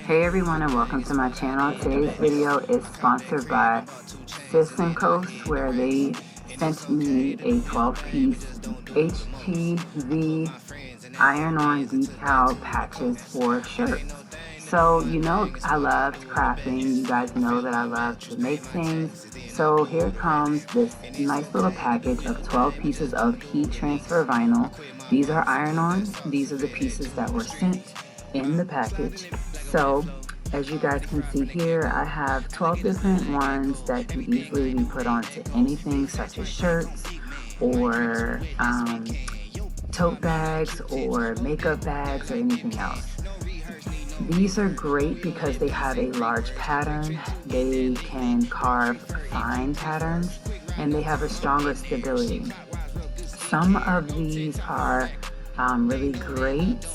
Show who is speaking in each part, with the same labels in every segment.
Speaker 1: Hey everyone, and welcome to my channel. Today's video is sponsored by Sis and Coast, where they sent me a 12-piece HTV iron-on decal patches for shirts. So, you know, I loved crafting. You guys know that I love to make things. So here comes this nice little package of 12 pieces of heat transfer vinyl. These are iron-on. These are the pieces that were sent in the package. So as you guys can see here, I have 12 different ones that can easily be put onto anything such as shirts or tote bags or makeup bags or anything else. These are great because they have a large pattern, they can carve fine patterns, and they have a stronger stability. Some of these are really great.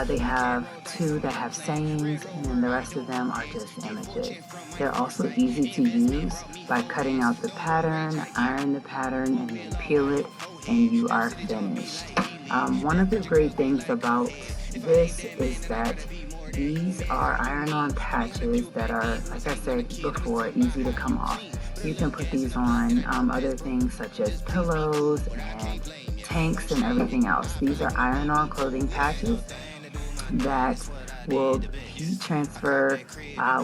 Speaker 1: They have two that have sayings, and then the rest of them are just images. They're also easy to use by cutting out the pattern, iron the pattern, and then peel it, and you are finished. One of the great things about this is that these are iron-on patches that are, like I said before, easy to come off. You can put these on other things such as pillows and tanks and everything else. These are iron-on clothing patches that will heat transfer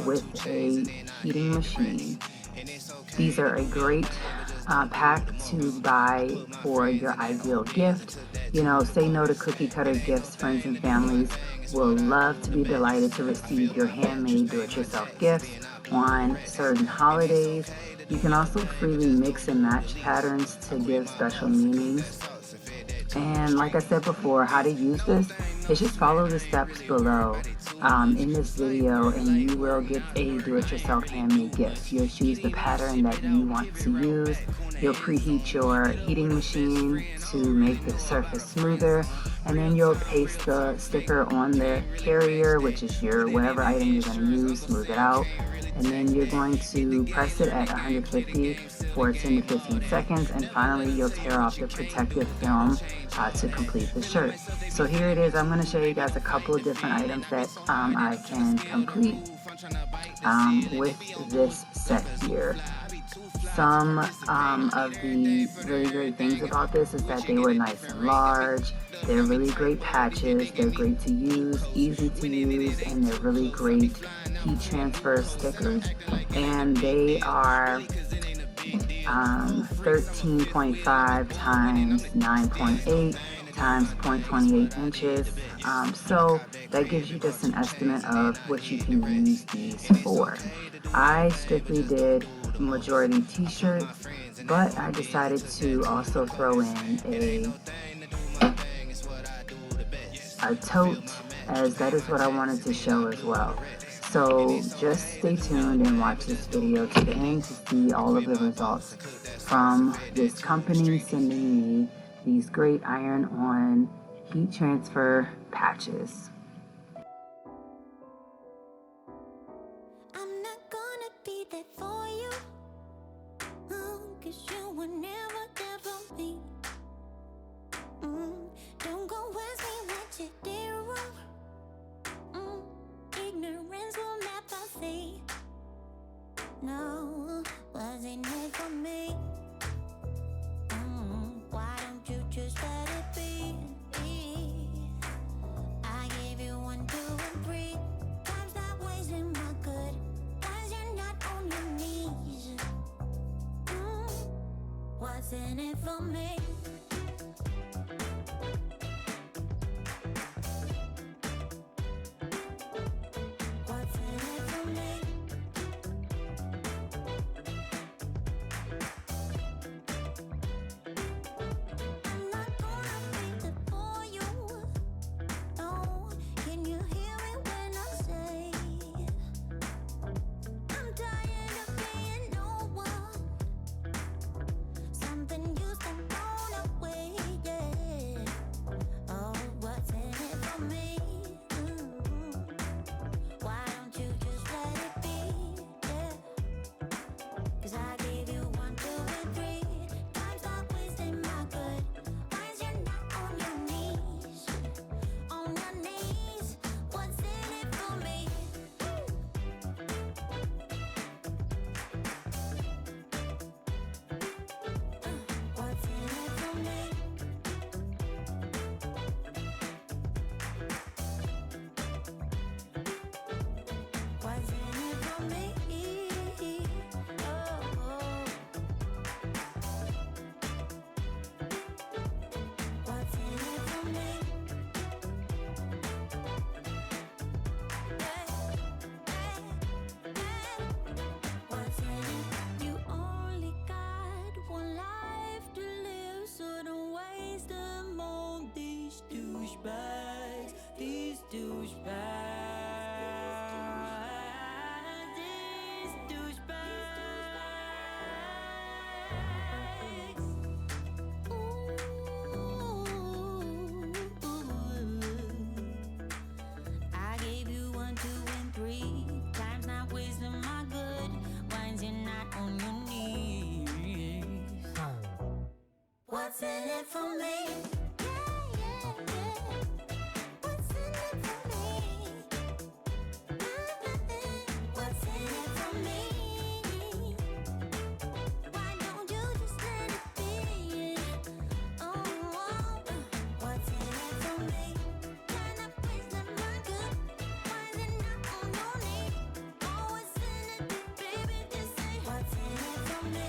Speaker 1: with a heating machine. These are a great pack to buy for your ideal gift. You know, say no to cookie cutter gifts. Friends and families will love to be delighted to receive your handmade do-it-yourself gifts on certain holidays. You can also freely mix and match patterns to give special meanings. And like I said before, how to use this is just follow the steps below in this video, and you will get a do-it-yourself handmade gift. You'll choose the pattern that you want to use. You'll preheat your heating machine to make the surface smoother, and then you'll paste the sticker on the carrier, which is your whatever item you're going to use, smooth it out, and then you're going to press it at 150 for 10 to 15 seconds, and finally you'll tear off the protective film to complete the shirt. So here it is. I'm going to show you guys a couple of different items that I can complete with this set here. Some of the really great things about this is that they were nice and large. They're really great patches. They're great to use, easy to use, and they're really great heat transfer stickers. And they are 13.5 times 9.8 times 0.28 inches. So that gives you just an estimate of what you can use these for. I strictly did majority t-shirts, but I decided to also throw in a tote, as that is what I wanted to show as well. So just stay tuned and watch this video to the end to see all of the results from this company sending me these great iron-on heat transfer patches.
Speaker 2: I'm not gonna be there for you, 'cause you were never there for me. Don't go ask me what you did wrong. Ignorance will never see. No, wasn't it for me? Why don't you just let it be? I gave you 1, 2, and 3 times that wasn't my good. 'Cause you're not on your knees. What's in it for me? What's in it for me? I'm not gonna be there for you. No, can you hear me when I say I'm tired of being no one? Something you still wanna What's in it for me? What's in it for me? What's in it for me? Why don't you just let it be? Oh, what's in it for me? Kinda place that my good. Why is it not on your knee? Oh, what's in it, baby? Just say what's in it for me?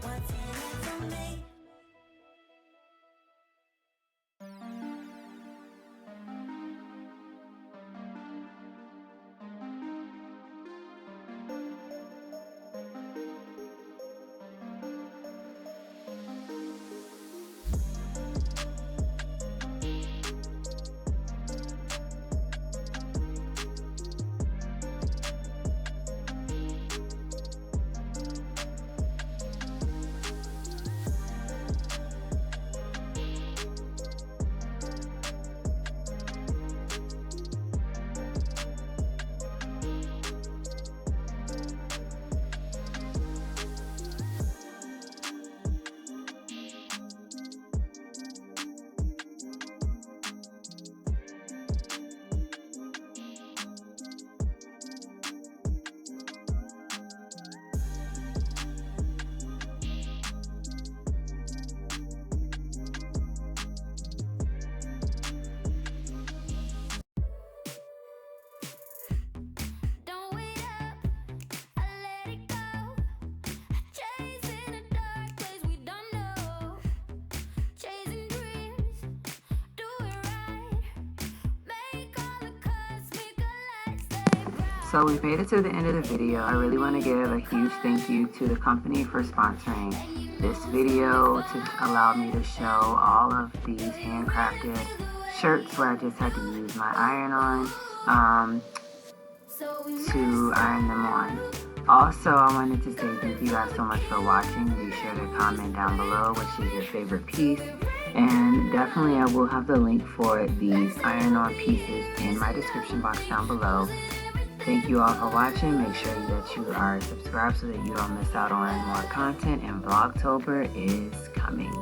Speaker 2: What's in it for me? Don't wait up, I let it go. Chasing a dark place we don't know. Chasing dreams, do it right. Make all the cosmic lights stay bright.
Speaker 1: So we've made it to the end of the video. I really want to give a huge thank you to the company for sponsoring this video to allow me to show all of these handcrafted shirts where I just had to use my iron-on to iron them on. Also, I wanted to say thank you guys so much for watching. Be sure to comment down below which is your favorite piece. And definitely I will have the link for these iron-on pieces in my description box down below. Thank you all for watching. Make sure that you are subscribed so that you don't miss out on more content. And Vlogtober is coming.